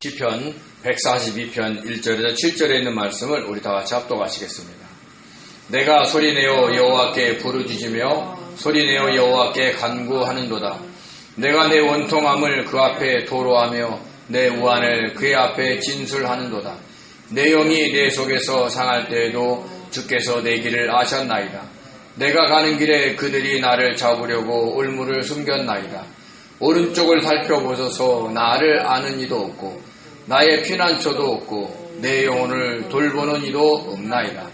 시편 142편 1절에서 7절에 있는 말씀을 우리 다 같이 합독하시겠습니다. 내가 소리내어 여호와께 부르짖으며 소리내어 여호와께 간구하는도다. 내가 내 원통함을 그 앞에 토로하며 내 우환을 그의 앞에 진술하는도다. 내 영이 내 속에서 상할 때에도 주께서 내 길을 아셨나이다. 내가 가는 길에 그들이 나를 잡으려고 올무를 숨겼나이다. 오른쪽을 살펴보소서. 나를 아는 이도 없고 나의 피난처도 없고 내 영혼을 돌보는 이도 없나이다.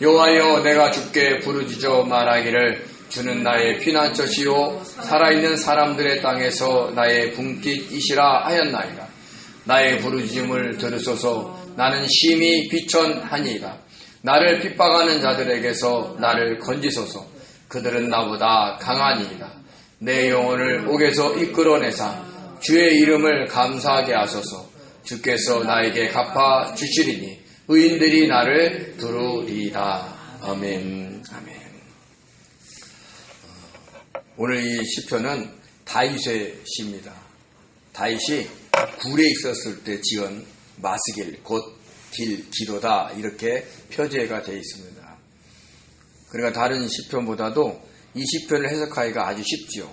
여호와여, 내가 주께 부르짖어 말하기를 주는 나의 피난처시요 살아있는 사람들의 땅에서 나의 분깃이시라 하였나이다. 나의 부르짖음을 들으소서. 나는 심히 비천하니이다. 나를 핍박하는 자들에게서 나를 건지소서. 그들은 나보다 강하니이다. 내 영혼을 옥에서 이끌어내사 주의 이름을 감사하게 하소서. 주께서 나에게 갚아 주시리니 의인들이 나를 두루리이다. 아멘. 아멘. 오늘 이 시편은 다윗의 시입니다. 다윗이 굴에 있었을 때 지은 마스길, 곧 길, 기도다, 이렇게 표제가 되어 있습니다. 그러니까 다른 시편보다도 이 시편을 해석하기가 아주 쉽지요.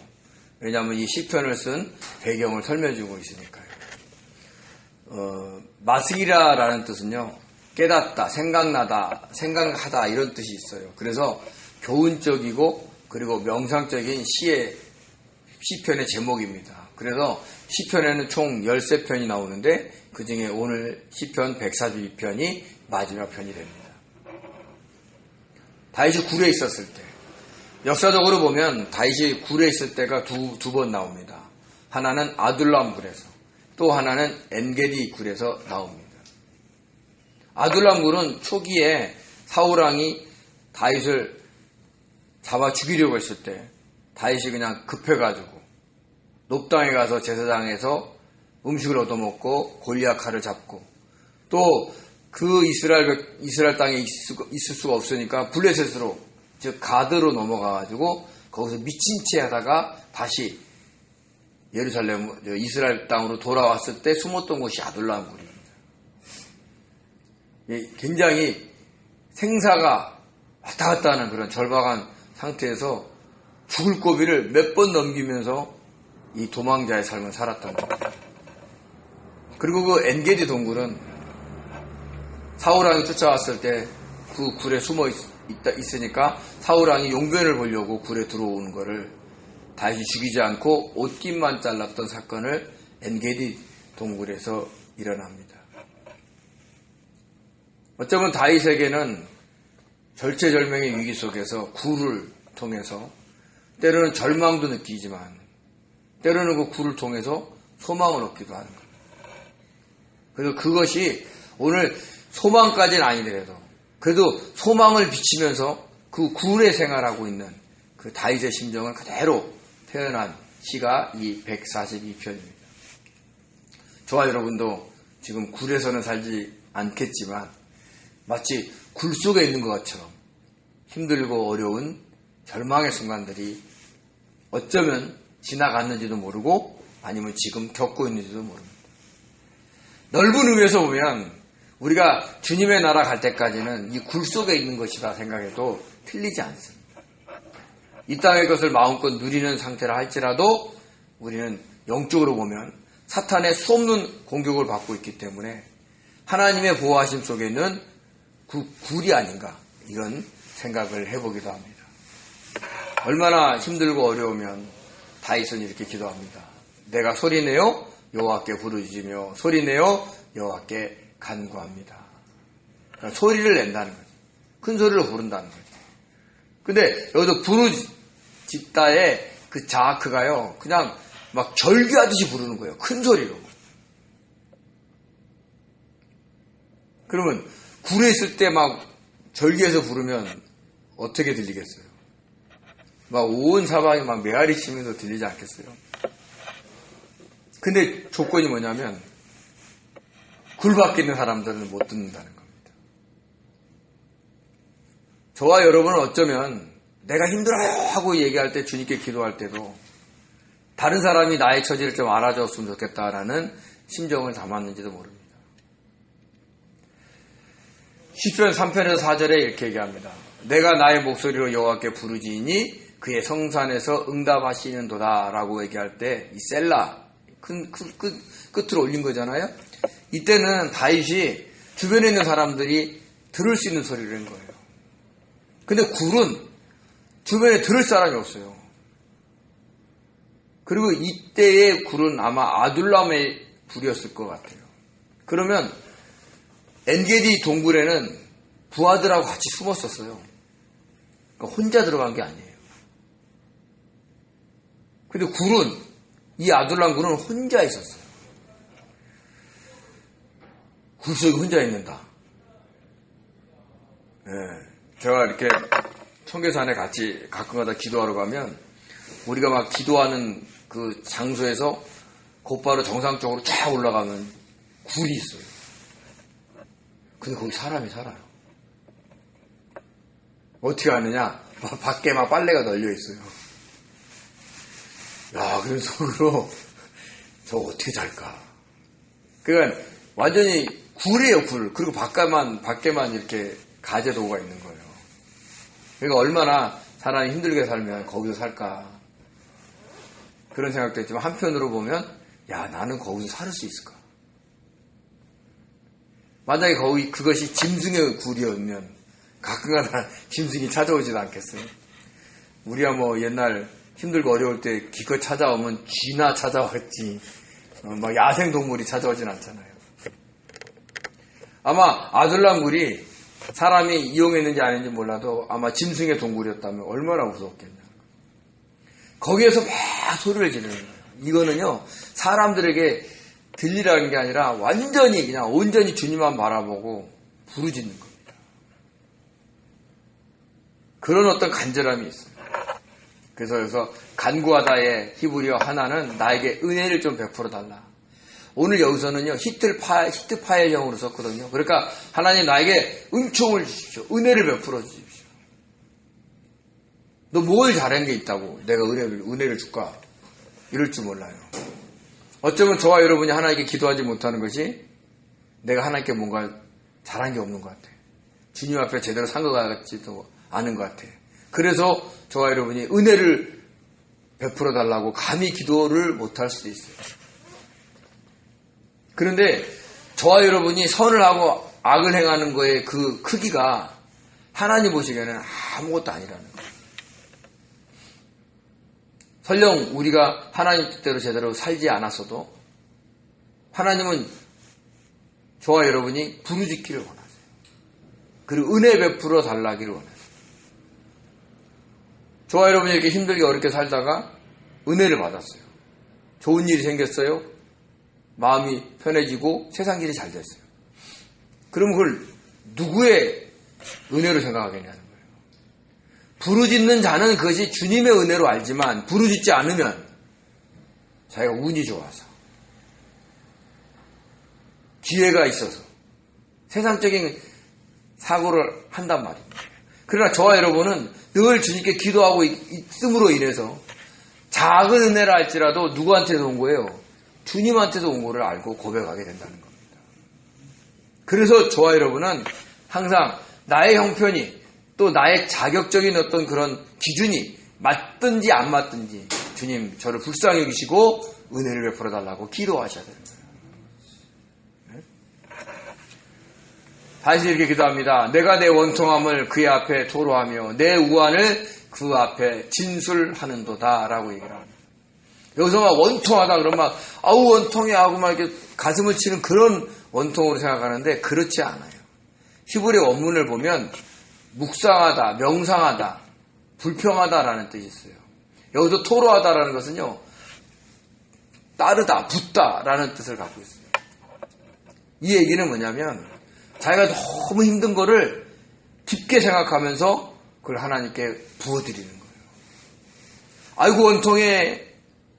왜냐하면 이 시편을 쓴 배경을 설명해주고 있으니까요. 마스기라라는 뜻은요, 깨닫다, 생각나다, 생각하다, 이런 뜻이 있어요. 그래서 교훈적이고 그리고 명상적인 시편의 제목입니다. 그래서 시편에는 총 13편이 나오는데 그 중에 오늘 시편 142편이 마지막 편이 됩니다. 다윗이 굴에 있었을 때, 역사적으로 보면 다윗이 굴에 있을 때가 두 번 나옵니다. 하나는 아둘람 굴에서, 또 하나는 엔게디 굴에서 나옵니다. 아둘람 굴은 초기에 사울왕이 다윗을 잡아 죽이려고 했을 때 다윗이 그냥 급해가지고 높당에 가서 제사장에서 음식을 얻어먹고 골리앗 칼을 잡고, 또 그 이스라엘 땅에 있을 수가 없으니까 블레셋으로, 즉 가드로 넘어가가지고 거기서 미친 채 하다가 다시 예루살렘, 이스라엘 땅으로 돌아왔을 때 숨었던 곳이 아둘람 굴입니다. 굉장히 생사가 왔다 갔다 하는 그런 절박한 상태에서 죽을 고비를 몇 번 넘기면서 이 도망자의 삶을 살았던 겁니다. 그리고 그 엔게디 동굴은 사울왕이 쫓아왔을 때 그 굴에 숨어 있으니까 사울왕이 용변을 보려고 굴에 들어오는 거를 다윗이 죽이지 않고 옷깃만 잘랐던 사건을 엔게디 동굴에서 일어납니다. 어쩌면 다윗에게는 절체절명의 위기 속에서 굴을 통해서 때로는 절망도 느끼지만 때로는 그 굴을 통해서 소망을 얻기도 하는 겁니다. 그래서 그것이 오늘 소망까지는 아니더라도 그래도 소망을 비치면서 그 굴에 생활하고 있는 그 다윗의 심정을 그대로 표현한 시가 이 142편입니다. 저와 여러분도 지금 굴에서는 살지 않겠지만 마치 굴 속에 있는 것처럼 힘들고 어려운 절망의 순간들이 어쩌면 지나갔는지도 모르고 아니면 지금 겪고 있는지도 모릅니다. 넓은 의미에서 보면 우리가 주님의 나라 갈 때까지는 이 굴 속에 있는 것이다 생각해도 틀리지 않습니다. 이 땅의 것을 마음껏 누리는 상태라 할지라도 우리는 영적으로 보면 사탄의 수없는 공격을 받고 있기 때문에 하나님의 보호하심 속에 있는 그 굴이 아닌가, 이런 생각을 해보기도 합니다. 얼마나 힘들고 어려우면 다윗은 이렇게 기도합니다. 내가 소리내어 여호와께 부르짖으며 소리내어 여호와께 간구합니다. 그러니까 소리를 낸다는 거죠. 큰 소리로 부른다는 거죠. 근데 여기서 부르짖다의 그 자아크가요, 그냥 막 절규하듯이 부르는 거예요. 큰 소리로. 그러면 굴에 있을 때 막 절규해서 부르면 어떻게 들리겠어요? 막 온 사방이 막 메아리 치면서 들리지 않겠어요? 근데 조건이 뭐냐면 굴 밖에 있는 사람들은 못 듣는다는 겁니다. 저와 여러분은 어쩌면 내가 힘들어요 하고 얘기할 때, 주님께 기도할 때도 다른 사람이 나의 처지를 좀 알아줬으면 좋겠다라는 심정을 담았는지도 모릅니다. 시편 3편에서 4절에 이렇게 얘기합니다. 내가 나의 목소리로 여호와께 부르짖으니 그의 성산에서 응답하시는도다 라고 얘기할 때 이 셀라 끝으로 올린 거잖아요. 이때는 다윗이 주변에 있는 사람들이 들을 수 있는 소리를 한 거예요. 근데 굴은 주변에 들을 사람이 없어요. 그리고 이때의 굴은 아마 아둘람의 굴이었을 것 같아요. 그러면 엔게디 동굴에는 부하들하고 같이 숨었었어요. 그러니까 혼자 들어간 게 아니에요. 근데 굴은, 이 아둘람 굴은 혼자 있었어요. 굴 속에 혼자 있는다. 네. 제가 이렇게 청계산에 같이 가끔가다 기도하러 가면 우리가 막 기도하는 그 장소에서 곧바로 정상적으로 쫙 올라가면 굴이 있어요. 근데 거기 사람이 살아요. 어떻게 하느냐? 밖에 막 빨래가 널려 있어요. 야, 그런 속으로 저 어떻게 잘까? 그러니까 완전히 굴이에요, 굴. 그리고 밖에만 이렇게 가재도가 있는 거예요. 그러니까 얼마나 사람이 힘들게 살면 거기서 살까? 그런 생각도 했지만 한편으로 보면 야, 나는 거기서 살 수 있을까? 만약에 그것이 짐승의 굴이었면 가끔가다 짐승이 찾아오지도 않겠어요? 우리야 뭐 옛날 힘들고 어려울 때 기껏 찾아오면 쥐나 찾아왔지 막 야생동물이 찾아오진 않잖아요. 아마 아둘람 굴이 사람이 이용했는지 아닌지 몰라도 아마 짐승의 동굴이었다면 얼마나 무섭겠냐. 거기에서 막 소리를 지르는 거예요. 이거는요, 사람들에게 들리라는 게 아니라 완전히 그냥 온전히 주님만 바라보고 부르짖는 겁니다. 그런 어떤 간절함이 있어요. 그래서 간구하다의 히브리어 하나는 나에게 은혜를 좀 베풀어 달라. 오늘 여기서는요, 히트파일형으로 썼거든요. 그러니까 하나님 나에게 은총을 주십시오. 은혜를 베풀어 주십시오. 너 뭘 잘한 게 있다고 내가 은혜를 줄까? 이럴 줄 몰라요. 어쩌면 저와 여러분이 하나님께 기도하지 못하는 것이 내가 하나님께 뭔가 잘한 게 없는 것 같아. 주님 앞에 제대로 산 것 같지도 않은 것 같아. 그래서 저와 여러분이 은혜를 베풀어 달라고 감히 기도를 못할 수도 있어요. 그런데 저와 여러분이 선을 하고 악을 행하는 거의 그 크기가 하나님 보시기에는 아무것도 아니라는 거예요. 설령 우리가 하나님 뜻대로 제대로 살지 않았어도 하나님은 저와 여러분이 부르짖기를 원하세요. 그리고 은혜 베풀어 달라기를 원하세요. 저와 여러분이 이렇게 힘들게 어렵게 살다가 은혜를 받았어요. 좋은 일이 생겼어요. 마음이 편해지고 세상 일이 잘 됐어요. 그럼 그걸 누구의 은혜로 생각하겠냐는 거예요. 부르짖는 자는 그것이 주님의 은혜로 알지만 부르짖지 않으면 자기가 운이 좋아서 기회가 있어서 세상적인 사고를 한단 말입니다. 그러나 저와 여러분은 늘 주님께 기도하고 있음으로 인해서 작은 은혜라 할지라도 누구한테도 온 거예요? 주님한테도 온 거를 알고 고백하게 된다는 겁니다. 그래서 저와 여러분은 항상 나의 형편이 또 나의 자격적인 어떤 그런 기준이 맞든지 안 맞든지 주님 저를 불쌍히 여기시고 은혜를 베풀어 달라고 기도하셔야 되는 거예요. 네? 다시 이렇게 기도합니다. 내가 내 원통함을 그의 앞에 토로하며 내 우환을 그 앞에 진술하는도다 라고 얘기를 합니다. 여기서 막 원통하다 그러면 막 아우 원통해 하고 막 이렇게 가슴을 치는 그런 원통으로 생각하는데 그렇지 않아요. 히브리 원문을 보면 묵상하다, 명상하다, 불평하다라는 뜻이 있어요. 여기서 토로하다라는 것은요, 따르다, 붙다라는 뜻을 갖고 있어요. 이 얘기는 뭐냐면 자기가 너무 힘든 거를 깊게 생각하면서 그걸 하나님께 부어드리는 거예요. 아이고 원통해,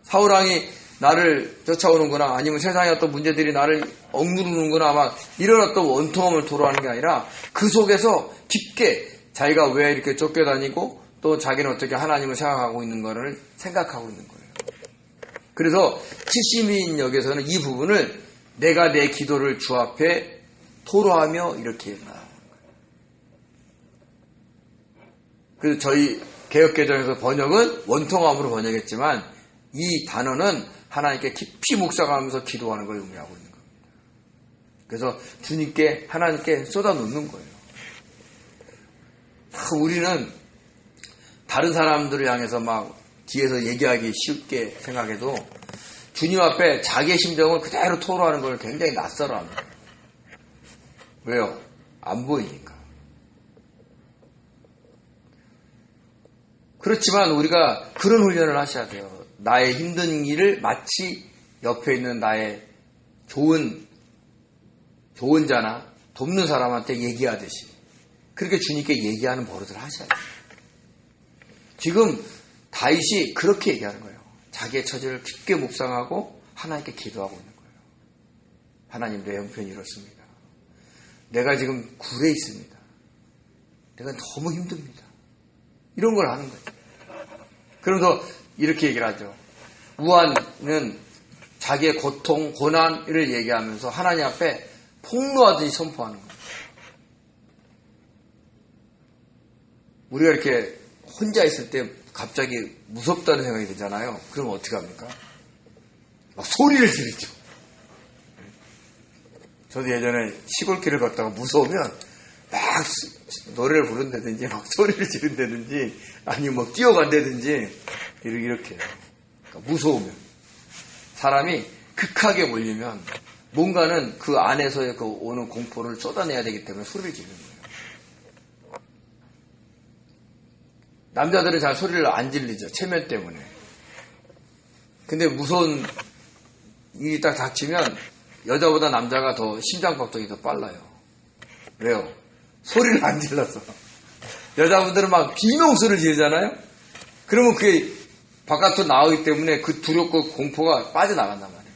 사울왕이 나를 쫓아오는구나, 아니면 세상의 어떤 문제들이 나를 억누르는구나, 막 이런 어떤 원통함을 토로하는 게 아니라 그 속에서 깊게 자기가 왜 이렇게 쫓겨다니고 또 자기는 어떻게 하나님을 생각하고 있는 거를 생각하고 있는 거예요. 그래서 70인 역에서는 이 부분을 내가 내 기도를 주 앞에 토로하며 이렇게 했나. 그래서 저희 개역개정에서 번역은 원통함으로 번역했지만 이 단어는 하나님께 깊이 묵상하면서 기도하는 걸 의미하고 있는 겁니다. 그래서 주님께 하나님께 쏟아놓는 거예요. 우리는 다른 사람들을 향해서 막 뒤에서 얘기하기 쉽게 생각해도 주님 앞에 자기의 심정을 그대로 토로하는 걸 굉장히 낯설어합니다. 왜요? 안 보이니까. 그렇지만 우리가 그런 훈련을 하셔야 돼요. 나의 힘든 일을 마치 옆에 있는 나의 좋은 자나 돕는 사람한테 얘기하듯이 그렇게 주님께 얘기하는 버릇을 하셔야 돼요. 지금 다윗이 그렇게 얘기하는 거예요. 자기의 처지를 깊게 묵상하고 하나님께 기도하고 있는 거예요. 하나님, 내 형편이 이렇습니다. 내가 지금 굴에 있습니다. 내가 너무 힘듭니다. 이런 걸 하는 거예요. 그러면서 이렇게 얘기를 하죠. 우한은 자기의 고통, 고난을 얘기하면서 하나님 앞에 폭로하듯이 선포하는 거예요. 우리가 이렇게 혼자 있을 때 갑자기 무섭다는 생각이 들잖아요. 그럼 어떻게 합니까? 막 소리를 지르죠. 저도 예전에 시골길을 걷다가 무서우면 막 노래를 부른다든지 막 소리를 지른다든지 아니면 막 뛰어간다든지 이렇게 해요. 그러니까 무서우면 사람이 극하게 몰리면 뭔가는 그 안에서의 그 오는 공포를 쏟아내야 되기 때문에 소리를 지르는 거예요. 남자들은 잘 소리를 안 질리죠. 체면 때문에. 근데 무서운 일이 딱 닥치면 여자보다 남자가 더 심장박동이 더 빨라요. 왜요? 소리를 안 질러서. 여자분들은 막 비명소리를 지르잖아요? 그러면 그게 바깥으로 나오기 때문에 그 두렵고 공포가 빠져나간단 말이에요.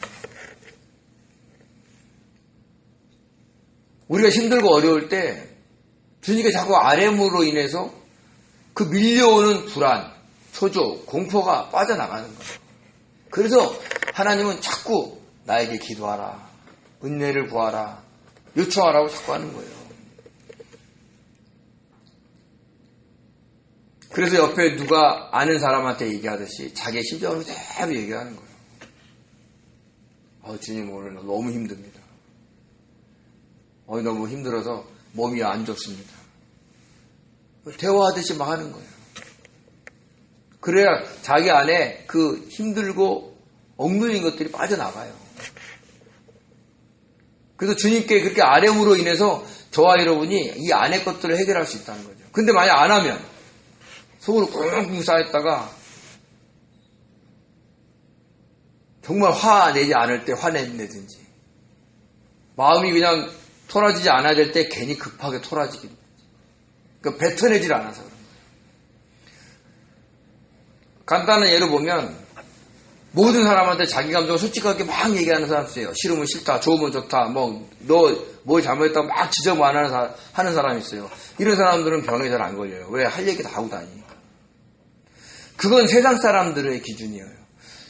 우리가 힘들고 어려울 때 주님께 자꾸 아뢰므로 인해서 그 밀려오는 불안, 초조, 공포가 빠져나가는 거예요. 그래서 하나님은 자꾸 나에게 기도하라, 은혜를 구하라, 요청하라고 자꾸 하는 거예요. 그래서 옆에 누가 아는 사람한테 얘기하듯이 자기의 심정을 그대로 얘기하는 거예요. 주님 오늘 너무 힘듭니다. 너무 힘들어서 몸이 안 좋습니다. 대화하듯이 막 하는 거예요. 그래야 자기 안에 그 힘들고 억눌린 것들이 빠져나가요. 그래서 주님께 그렇게 아뢰므로 인해서 저와 여러분이 이 안의 것들을 해결할 수 있다는 거죠. 근데 만약 안 하면 속으로 꽁꽁 쌓였다가 정말 화내지 않을 때 화낸다든지 마음이 그냥 토라지지 않아야 될 때 괜히 급하게 토라지기. 그러니까 뱉어내질 않아서 그런 거예요. 간단한 예로 보면 모든 사람한테 자기 감정을 솔직하게 막 얘기하는 사람 있어요. 싫으면 싫다, 좋으면 좋다, 너 뭘 잘못했다고 막 지적만 하는 사람이 있어요. 이런 사람들은 병에 잘 안 걸려요. 왜? 할 얘기 다 하고 다니니까. 그건 세상 사람들의 기준이에요.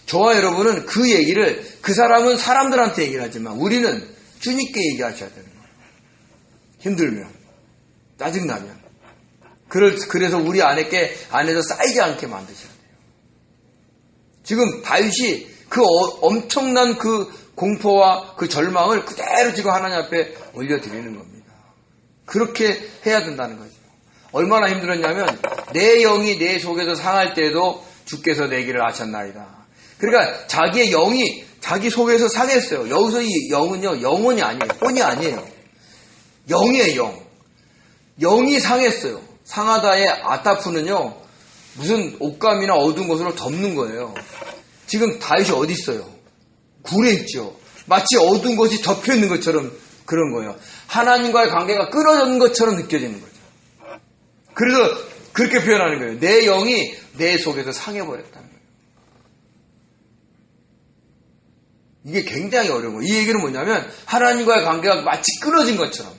저와 여러분은 그 얘기를, 그 사람은 사람들한테 얘기를 하지만 우리는 주님께 얘기하셔야 되는 거예요. 힘들면, 짜증나면. 그래서 우리 안에서 쌓이지 않게 만드셔야 돼요. 지금 다윗이 그 엄청난 그 공포와 그 절망을 그대로 지금 하나님 앞에 올려드리는 겁니다. 그렇게 해야 된다는 거죠. 얼마나 힘들었냐면 내 영이 내 속에서 상할 때도 주께서 내기를 아셨나이다. 그러니까 자기의 영이 자기 속에서 상했어요. 여기서 이 영은요, 영혼이 아니에요. 혼이 아니에요. 영이에요, 영. 영이 상했어요. 상하다의 아타프는요, 무슨 옷감이나 어두운 것으로 덮는 거예요. 지금 다윗이 어디 있어요? 굴에 있죠. 마치 어두운 것이 덮여 있는 것처럼 그런 거예요. 하나님과의 관계가 끊어진 것처럼 느껴지는 거죠. 그래서 그렇게 표현하는 거예요. 내 영이 내 속에서 상해버렸다는 거예요. 이게 굉장히 어려운 거예요. 이 얘기는 뭐냐면 하나님과의 관계가 마치 끊어진 것처럼.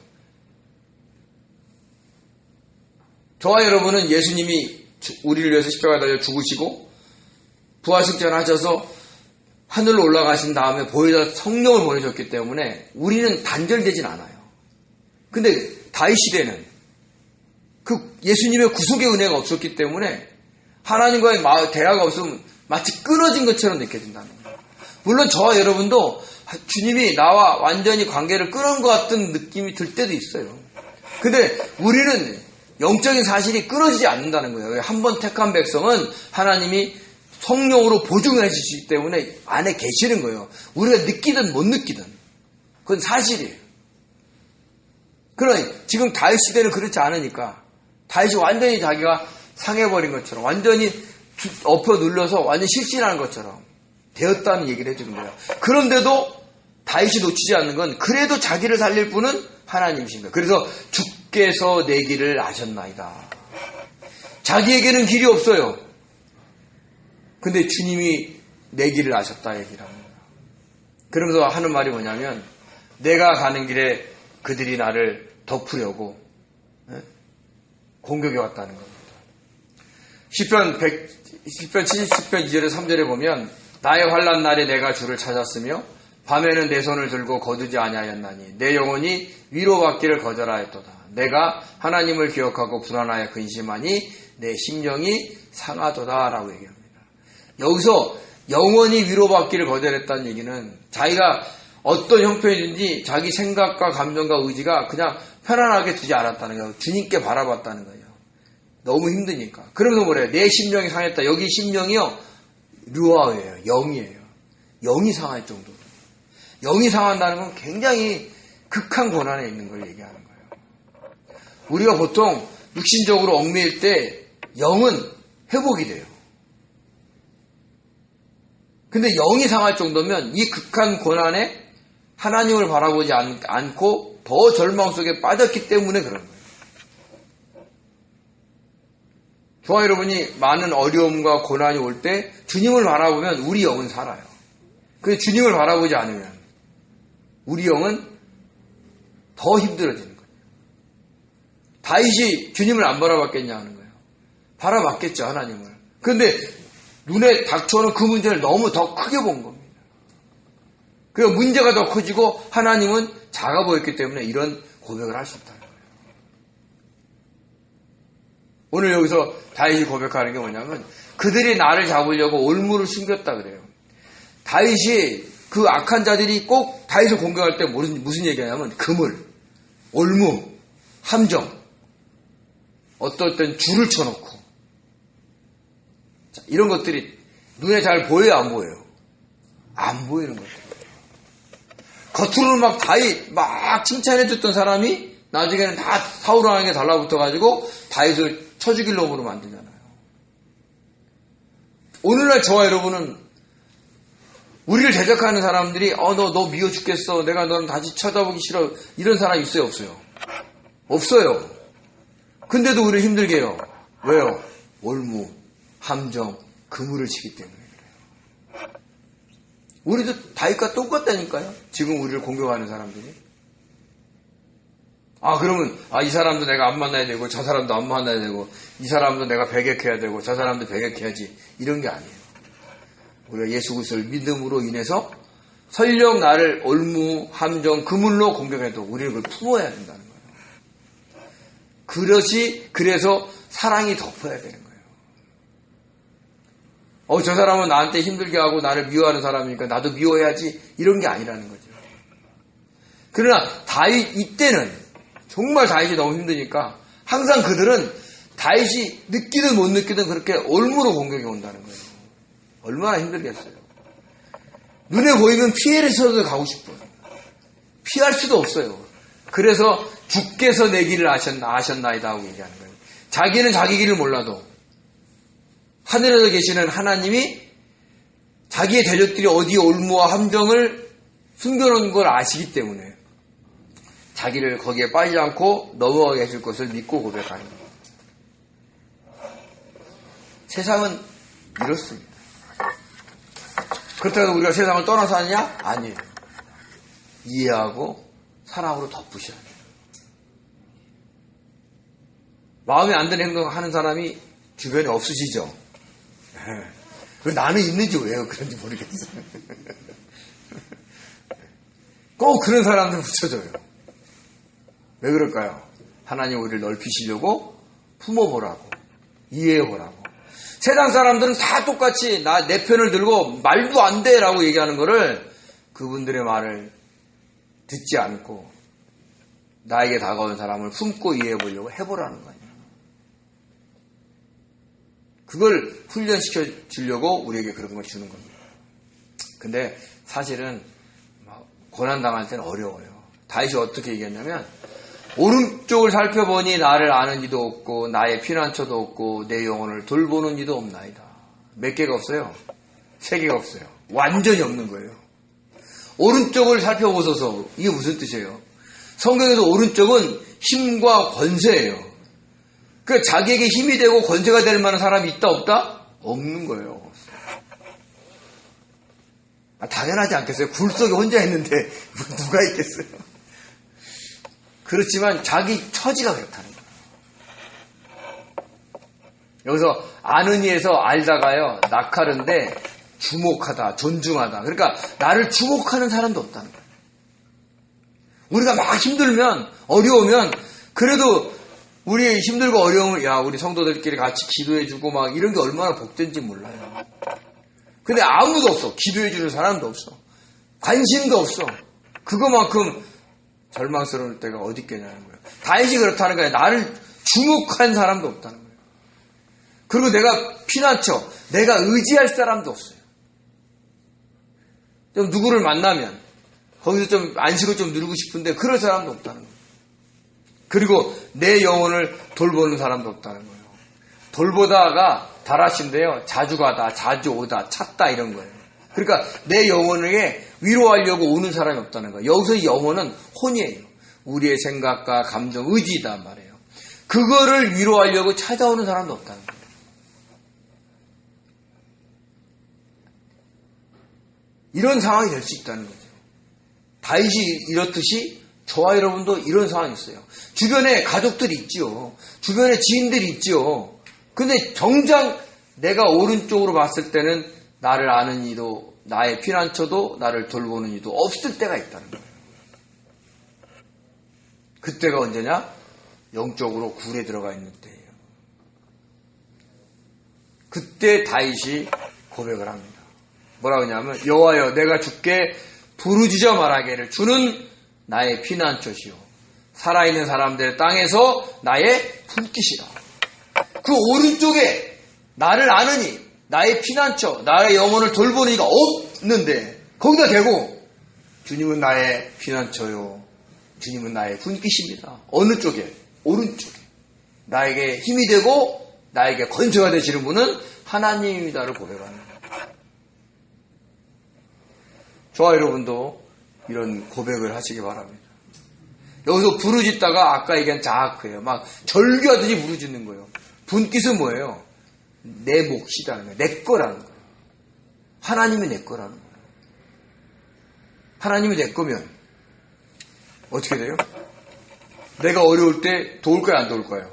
저와 여러분은 예수님이 우리를 위해서 십자가에 달려 죽으시고 부활승천하셔서 하늘로 올라가신 다음에 보혜사 성령을 보내셨기 때문에 우리는 단절되진 않아요. 근데 다윗 시대는 그 예수님의 구속의 은혜가 없었기 때문에 하나님과의 대화가 없으면 마치 끊어진 것처럼 느껴진다는 거예요. 물론 저와 여러분도 주님이 나와 완전히 관계를 끊은 것 같은 느낌이 들 때도 있어요. 근데 우리는 영적인 사실이 끊어지지 않는다는 거예요. 한 번 택한 백성은 하나님이 성령으로 보증해 주시기 때문에 안에 계시는 거예요. 우리가 느끼든 못 느끼든 그건 사실이에요. 그러니 지금 다윗 시대는 그렇지 않으니까 다윗이 완전히 자기가 상해버린 것처럼 완전히 엎어 눌러서 완전히 실신하는 것처럼 되었다는 얘기를 해주는 거예요. 그런데도 다윗이 놓치지 않는 건 그래도 자기를 살릴 분은 하나님이십니다. 그래서 주께서 내 길을 아셨나이다. 자기에게는 길이 없어요. 근데 주님이 내 길을 아셨다 얘기를 합니다. 그러면서 하는 말이 뭐냐면 내가 가는 길에 그들이 나를 덮으려고 공격해 왔다는 겁니다. 시편 70편 2절에 3절에 보면 나의 환난 날에 내가 주를 찾았으며 밤에는 내 손을 들고 거두지 아니하였나니 내 영혼이 위로받기를 거절하였도다. 내가 하나님을 기억하고 불안하여 근심하니 내 심령이 상하도다 라고 얘기합니다. 여기서 영혼이 위로받기를 거절했다는 얘기는 자기가 어떤 형편이든지 자기 생각과 감정과 의지가 그냥 편안하게 두지 않았다는 거예요. 주님께 바라봤다는 거예요. 너무 힘드니까. 그러면서 뭐래요? 내 심령이 상했다. 여기 심령이요. 류아예요. 영이에요. 영이 상할 정도로. 영이 상한다는 건 굉장히 극한 고난에 있는 걸 얘기하는 거예요. 우리가 보통 육신적으로 얽매일 때 영은 회복이 돼요. 근데 영이 상할 정도면 이 극한 고난에 하나님을 바라보지 않고 더 절망 속에 빠졌기 때문에 그런 거예요. 저와 여러분이 많은 어려움과 고난이 올 때 주님을 바라보면 우리 영은 살아요. 근데 주님을 바라보지 않으면 우리 영은 더 힘들어지는 거예요. 다윗이 주님을 안 바라봤겠냐 하는 거예요. 바라봤겠죠, 하나님을. 그런데 눈에 닥쳐오는 그 문제를 너무 더 크게 본 겁니다. 그러니까 문제가 더 커지고 하나님은 작아 보였기 때문에 이런 고백을 할 수 있다는 거예요. 오늘 여기서 다윗이 고백하는 게 뭐냐면 그들이 나를 잡으려고 올무를 숨겼다 그래요. 다윗이 그 악한 자들이 꼭 다윗을 공격할 때 무슨 얘기하냐면 그물, 올무, 함정, 어떨 땐 줄을 쳐놓고 자, 이런 것들이 눈에 잘 보여요, 안 보여요? 안 보이는 것들. 겉으로는 막 다윗 막 칭찬해줬던 사람이 나중에는 다 사울 왕에게 달라붙어가지고 다윗을 쳐 죽일 놈으로 만들잖아요. 오늘날 저와 여러분은 우리를 대적하는 사람들이 너 미워 죽겠어. 내가 너는 다시 쳐다보기 싫어. 이런 사람 있어요, 없어요? 없어요. 근데도 우리를 힘들게 해요. 왜요? 올무, 함정, 그물을 치기 때문에 그래요. 우리도 다윗과 똑같다니까요. 지금 우리를 공격하는 사람들이. 그러면 이 사람도 내가 안 만나야 되고 저 사람도 안 만나야 되고 이 사람도 내가 배격해야 되고 저 사람도 배격해야지 이런 게 아니에요. 우리가 예수 그리스도를 믿음으로 인해서 설령 나를 올무, 함정, 그물로 공격해도 우리는 그걸 품어야 된다는 거예요. 그래서 사랑이 덮어야 되는 거예요. 저 사람은 나한테 힘들게 하고 나를 미워하는 사람이니까 나도 미워해야지 이런 게 아니라는 거죠. 그러나 이때는 정말 다윗이 너무 힘드니까 항상 그들은 다윗이 느끼든 못 느끼든 그렇게 올무로 공격이 온다는 거예요. 얼마나 힘들겠어요. 눈에 보이면 피해를 써도 가고 싶어요. 피할 수도 없어요. 그래서 주께서 내 길을 아셨나이다 하고 얘기하는 거예요. 자기는 자기 길을 몰라도 하늘에서 계시는 하나님이 자기의 대적들이 어디 올무와 함정을 숨겨놓은 걸 아시기 때문에 자기를 거기에 빠지지 않고 넘어가게 해줄 것을 믿고 고백하는 겁니다. 세상은 이렇습니다. 그렇다고 우리가 세상을 떠나서 하느냐? 아니에요. 이해하고 사랑으로 덮으셔야 돼요. 마음에 안 드는 행동을 하는 사람이 주변에 없으시죠? 나는 있는지 왜 그런지 모르겠어요. 꼭 그런 사람들 붙여줘요. 왜 그럴까요? 하나님 우리를 넓히시려고 품어보라고, 이해해보라고. 세상 사람들은 다 똑같이 내 편을 들고 말도 안 돼 라고 얘기하는 거를 그분들의 말을 듣지 않고 나에게 다가온 사람을 품고 이해해보려고 해보라는 거 아니에요. 그걸 훈련시켜 주려고 우리에게 그런 걸 주는 겁니다. 근데 사실은 고난당할 때는 어려워요. 다윗이 어떻게 얘기했냐면 오른쪽을 살펴보니 나를 아는 이도 없고 나의 피난처도 없고 내 영혼을 돌보는 이도 없나이다. 몇 개가 없어요? 3개가 없어요. 완전히 없는 거예요. 오른쪽을 살펴보소서. 이게 무슨 뜻이에요? 성경에서 오른쪽은 힘과 권세예요. 그러니까 자기에게 힘이 되고 권세가 될 만한 사람이 있다 없다? 없는 거예요. 당연하지 않겠어요? 굴 속에 혼자 있는데 누가 있겠어요? 그렇지만 자기 처지가 그렇다는 거예요. 여기서 아는 이에서 알다가요, 낙하른데 주목하다, 존중하다. 그러니까 나를 주목하는 사람도 없다는 거예요. 우리가 막 힘들면, 어려우면 그래도 우리 힘들고 어려움을 우리 성도들끼리 같이 기도해주고 막 이런 게 얼마나 복된지 몰라요. 근데 아무도 없어. 기도해주는 사람도 없어. 관심도 없어. 그거만큼 절망스러울 때가 어디 있겠냐는 거예요. 다윗이 그렇다는 거예요. 나를 주목한 사람도 없다는 거예요. 그리고 내가 피난처, 내가 의지할 사람도 없어요. 좀 누구를 만나면 거기서 좀 안식을 좀 누리고 싶은데 그럴 사람도 없다는 거예요. 그리고 내 영혼을 돌보는 사람도 없다는 거예요. 돌보다가 달하신데요. 자주 가다, 자주 오다, 찾다 이런 거예요. 그러니까 내 영혼에게 위로하려고 오는 사람이 없다는 거예요. 여기서 영혼은 혼이에요. 우리의 생각과 감정, 의지이단 말이에요. 그거를 위로하려고 찾아오는 사람도 없다는 거예요. 이런 상황이 될 수 있다는 거죠. 다윗이 이렇듯이 저와 여러분도 이런 상황이 있어요. 주변에 가족들이 있죠. 주변에 지인들이 있죠. 근데 정작 내가 오른쪽으로 봤을 때는 나를 아는 이도, 나의 피난처도, 나를 돌보는 이도 없을 때가 있다는 거예요. 그때가 언제냐? 영적으로 굴에 들어가 있는 때예요. 그때 다윗이 고백을 합니다. 뭐라고 하냐면 여호와여 내가 주께 부르짖어 말하기를 주는 나의 피난처시오. 살아있는 사람들의 땅에서 나의 품깃이라. 그 오른쪽에 나를 아느니 나의 피난처, 나의 영혼을 돌보는 이가 없는데 거기다 대고 주님은 나의 피난처요. 주님은 나의 품깃입니다. 어느 쪽에? 오른쪽에. 나에게 힘이 되고 나에게 건처가 되시는 분은 하나님입니다를 고백하는 거예요. 저와 여러분도 이런 고백을 하시기 바랍니다. 여기서 부르짖다가 아까 얘기한 자아크예요. 막 절규하듯이 부르짖는 거예요. 분깃은 뭐예요? 내 몫이라는 거예요. 내 거라는 거예요. 하나님이 내 거라는 거예요. 하나님이 내 거면 어떻게 돼요? 내가 어려울 때 도울까요? 안 도울까요?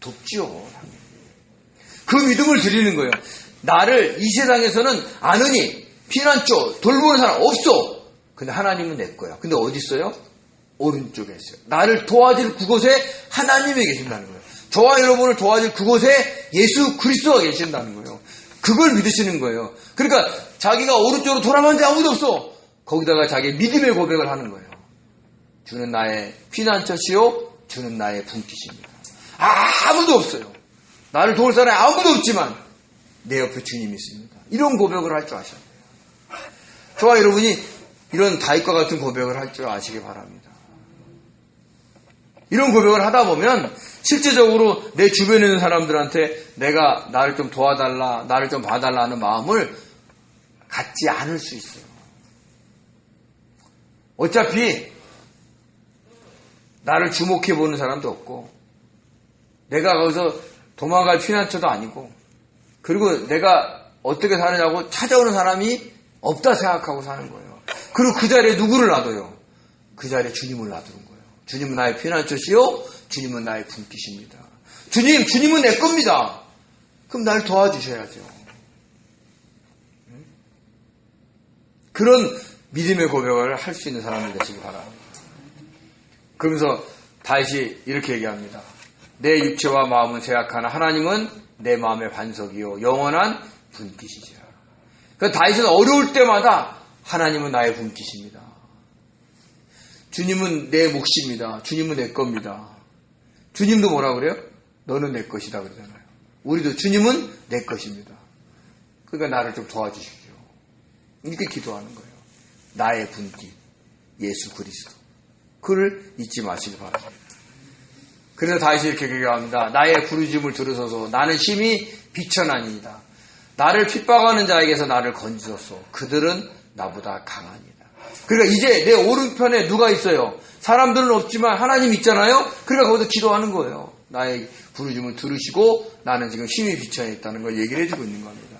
돕지요. 그 믿음을 드리는 거예요. 나를 이 세상에서는 아느니 피난처 돌보는 사람 없어. 근데 하나님은 내 거야. 근데 어디 있어요? 오른쪽에 있어요. 나를 도와줄 그곳에 하나님이 계신다는 거예요. 저와 여러분을 도와줄 그곳에 예수 그리스도가 계신다는 거예요. 그걸 믿으시는 거예요. 그러니까 자기가 오른쪽으로 돌아가는데 아무도 없어. 거기다가 자기의 믿음의 고백을 하는 거예요. 주는 나의 피난처시요 주는 나의 분깃입니다. 아무도 없어요. 나를 도울 사람이 아무도 없지만 내 옆에 주님이 있습니다. 이런 고백을 할 줄 아셔야 돼요. 저와 여러분이 이런 다윗과 같은 고백을 할 줄 아시기 바랍니다. 이런 고백을 하다 보면 실제적으로 내 주변에 있는 사람들한테 내가 나를 좀 도와달라, 나를 좀 봐달라 하는 마음을 갖지 않을 수 있어요. 어차피 나를 주목해보는 사람도 없고 내가 거기서 도망갈 피난처도 아니고 그리고 내가 어떻게 사느냐고 찾아오는 사람이 없다 생각하고 사는 거예요. 그리고 그 자리에 누구를 놔둬요? 그 자리에 주님을 놔두는 거예요. 주님은 나의 피난처시요 주님은 나의 분깃입니다. 주님은 내 겁니다. 그럼 날 도와주셔야죠. 그런 믿음의 고백을 할 수 있는 사람이 되시기 바랍니다. 그러면서 다시 이렇게 얘기합니다. 내 육체와 마음은 쇠약하나 하나님은 내 마음의 반석이요 영원한 분깃이시라. 그러니까 다윗은 어려울 때마다 하나님은 나의 분깃입니다. 주님은 내 몫입니다. 주님은 내 겁니다. 주님도 뭐라 그래요? 너는 내 것이다 그러잖아요. 우리도 주님은 내 것입니다. 그러니까 나를 좀 도와주십시오. 이렇게 기도하는 거예요. 나의 분깃 예수 그리스도. 그를 잊지 마시기 바랍니다. 그래서 다시 이렇게 얘기합니다. 나의 부르짖음을 들으소서. 나는 심히 비천하니이다. 나를 핍박하는 자에게서 나를 건지소서. 그들은 나보다 강하니이다. 그러니까 이제 내 오른편에 누가 있어요? 사람들은 없지만 하나님 있잖아요. 그러니까 거기서 기도하는 거예요. 나의 부르짖음을 들으시고 나는 지금 심히 비천해 있다는 걸 얘기를 해주고 있는 겁니다.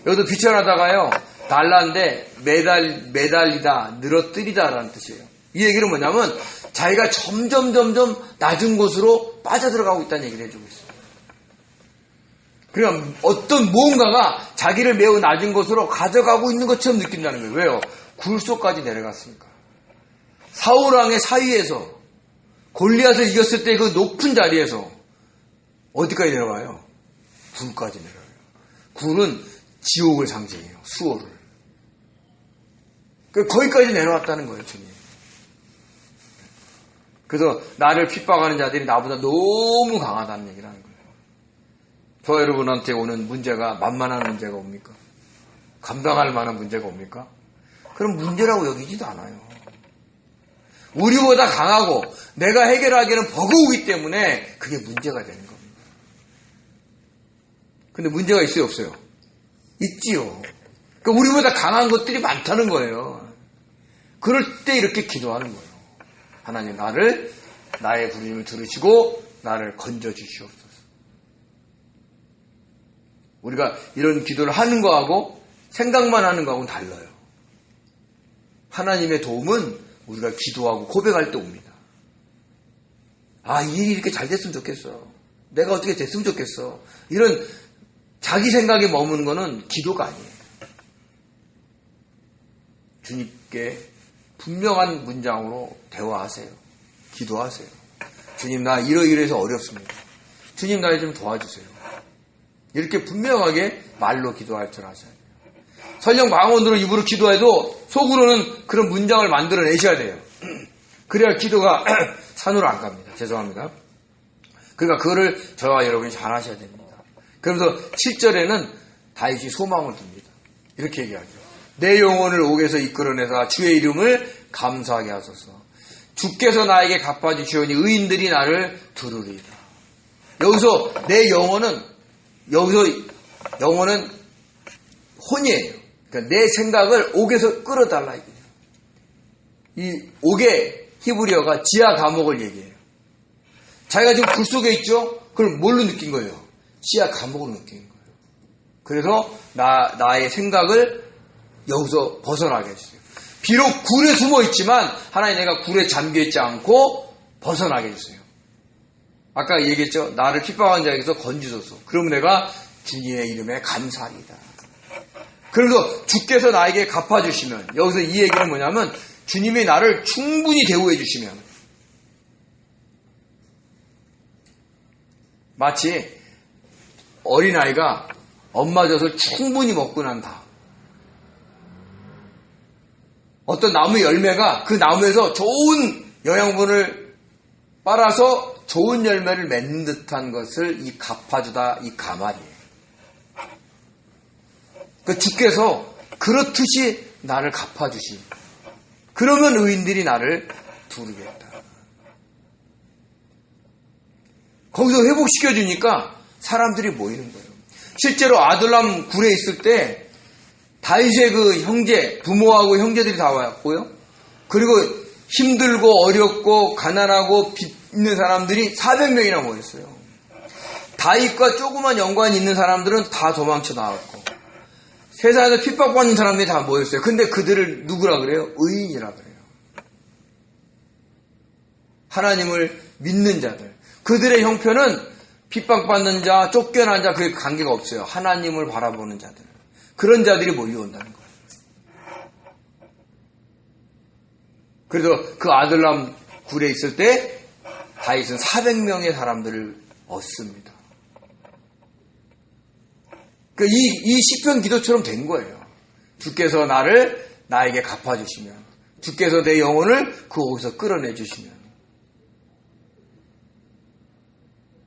여기도 비천하다가요. 달란데 매달리다, 늘어뜨리다라는 뜻이에요. 이 얘기는 뭐냐면 자기가 점점 낮은 곳으로 빠져들어가고 있다는 얘기를 해주고 있어요. 그러니까 어떤 무언가가 자기를 매우 낮은 곳으로 가져가고 있는 것처럼 느낀다는 거예요. 왜요? 굴속까지 내려갔으니까. 사울왕의 사위에서 골리앗을 이겼을 때 그 높은 자리에서 어디까지 내려가요? 굴까지 내려가요. 굴은 지옥을 상징해요. 수호를. 거기까지 내려왔다는 거예요. 주님. 그래서 나를 핍박하는 자들이 나보다 너무 강하다는 얘기를 하는 거예요. 저 여러분한테 오는 문제가 만만한 문제가 옵니까? 감당할 만한 문제가 옵니까? 그럼 문제라고 여기지도 않아요. 우리보다 강하고 내가 해결하기에는 버거우기 때문에 그게 문제가 되는 겁니다. 근데 문제가 있어요, 없어요? 있지요. 그러니까 우리보다 강한 것들이 많다는 거예요. 그럴 때 이렇게 기도하는 거예요. 하나님 나의 부르심을 들으시고 나를 건져주시옵소서. 우리가 이런 기도를 하는 거하고 생각만 하는 거하고는 달라요. 하나님의 도움은 우리가 기도하고 고백할 때 옵니다. 아, 이 일이 이렇게 잘 됐으면 좋겠어. 내가 어떻게 됐으면 좋겠어. 이런 자기 생각에 머무는 거는 기도가 아니에요. 주님께 분명한 문장으로 대화하세요. 기도하세요. 주님, 나 이러이러해서 어렵습니다. 주님, 나 좀 도와주세요. 이렇게 분명하게 말로 기도할 줄 아셔야 돼요. 설령 망언으로 입으로 기도해도 속으로는 그런 문장을 만들어내셔야 돼요. 그래야 기도가 산으로 안 갑니다. 죄송합니다. 그러니까 그거를 저와 여러분이 잘 하셔야 됩니다. 그러면서 7절에는 다윗이 소망을 둡니다. 이렇게 얘기하죠. 내 영혼을 옥에서 이끌어내사 주의 이름을 감사하게 하소서. 주께서 나에게 갚아주시오니 의인들이 나를 두르리이다. 여기서 영혼은 혼이에요. 그러니까 내 생각을 옥에서 끌어달라 이거예요. 이 옥의 히브리어가 지하 감옥을 얘기해요. 자기가 지금 굴 속에 있죠? 그걸 뭘로 느낀 거예요? 지하 감옥으로 느낀 거예요. 그래서 나의 생각을 여기서 벗어나게 해주세요. 비록 굴에 숨어 있지만 하나님 내가 굴에 잠겨 있지 않고 벗어나게 해주세요. 아까 얘기했죠? 나를 핍박한 자에게서 건지소서. 그러면 내가 주님의 이름에 감사하리이다. 그래서 주께서 나에게 갚아주시면, 여기서 이 얘기는 뭐냐면 주님이 나를 충분히 대우해 주시면, 마치 어린아이가 엄마 젖을 충분히 먹고 난 다음 어떤 나무 열매가 그 나무에서 좋은 영양분을 빨아서 좋은 열매를 맺는 듯한 것을 이 갚아주다, 이 가말이에요. 그 주께서 그렇듯이 나를 갚아주시. 그러면 의인들이 나를 두르겠다. 거기서 회복시켜주니까 사람들이 모이는 거예요. 실제로 아둘람 굴에 있을 때 다윗의 그 형제, 부모하고 형제들이 다 왔고요. 그리고 힘들고 어렵고 가난하고 빚 있는 사람들이 400명이나 모였어요. 다윗과 조그만 연관이 있는 사람들은 다 도망쳐 나왔고 세상에서 핍박받는 사람들이 다 모였어요. 근데 그들을 누구라 그래요? 의인이라 그래요. 하나님을 믿는 자들. 그들의 형편은 핍박받는 자, 쫓겨난 자, 그게 관계가 없어요. 하나님을 바라보는 자들. 그런 자들이 몰려온다는 거예요. 그래서 그 아들람 굴에 있을 때 다윗은 400명의 사람들을 얻습니다. 그러니까 이 시편 기도처럼 된 거예요. 주께서 나에게 갚아주시면, 주께서 내 영혼을 그 옷에서 끌어내주시면.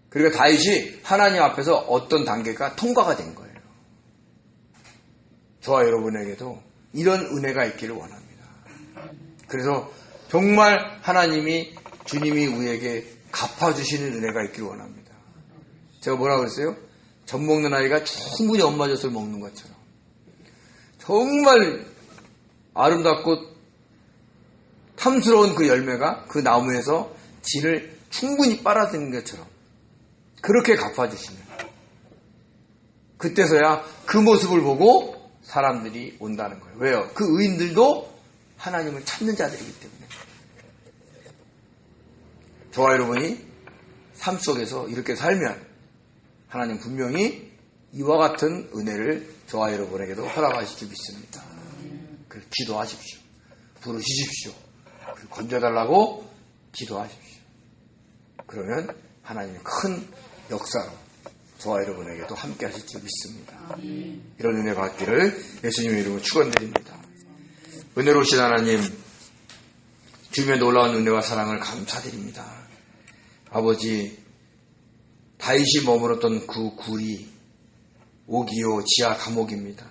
그러니까 다윗이 하나님 앞에서 어떤 단계가 통과가 된 거예요. 저와 여러분에게도 이런 은혜가 있기를 원합니다. 그래서 정말 주님이 우리에게 갚아주시는 은혜가 있기를 원합니다. 제가 뭐라고 그랬어요? 젖 먹는 아이가 충분히 엄마 젖을 먹는 것처럼 정말 아름답고 탐스러운 그 열매가 그 나무에서 진을 충분히 빨아들이는 것처럼 그렇게 갚아주시면 그때서야 그 모습을 보고 사람들이 온다는 거예요. 왜요? 그 의인들도 하나님을 찾는 자들이기 때문에. 저와 여러분이 삶 속에서 이렇게 살면 하나님 분명히 이와 같은 은혜를 저와 여러분에게도 허락하실 줄 믿습니다. 그래서 기도하십시오. 부르시십시오. 건져달라고 기도하십시오. 그러면 하나님의 큰 역사로 저와 여러분에게도 함께 하실 줄 믿습니다. 이런 은혜 받기를 예수님의 이름으로 축원드립니다. 은혜로우신 하나님, 주님의 놀라운 은혜와 사랑을 감사드립니다. 아버지, 다윗이 머물렀던 그 굴이 오기요 지하 감옥입니다.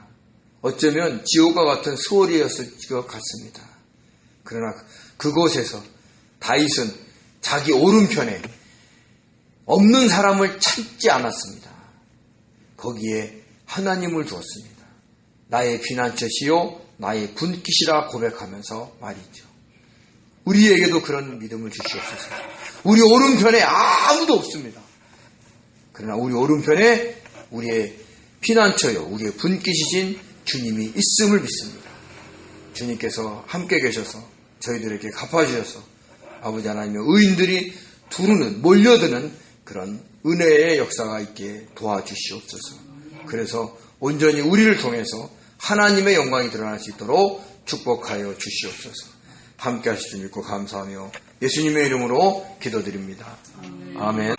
어쩌면 지옥과 같은 수월이었을 것 같습니다. 그러나 그곳에서 다윗은 자기 오른편에 없는 사람을 찾지 않았습니다. 거기에 하나님을 두었습니다. 나의 피난처시요 나의 분깃이라 고백하면서 말이죠. 우리에게도 그런 믿음을 주시옵소서. 우리 오른편에 아무도 없습니다. 그러나 우리 오른편에 우리의 피난처요 우리의 분깃이신 주님이 있음을 믿습니다. 주님께서 함께 계셔서 저희들에게 갚아주셔서 아버지 하나님의 의인들이 몰려드는 그런 은혜의 역사가 있게 도와주시옵소서. 그래서 온전히 우리를 통해서 하나님의 영광이 드러날 수 있도록 축복하여 주시옵소서. 함께 하실 줄 믿고 감사하며 예수님의 이름으로 기도드립니다. 아멘.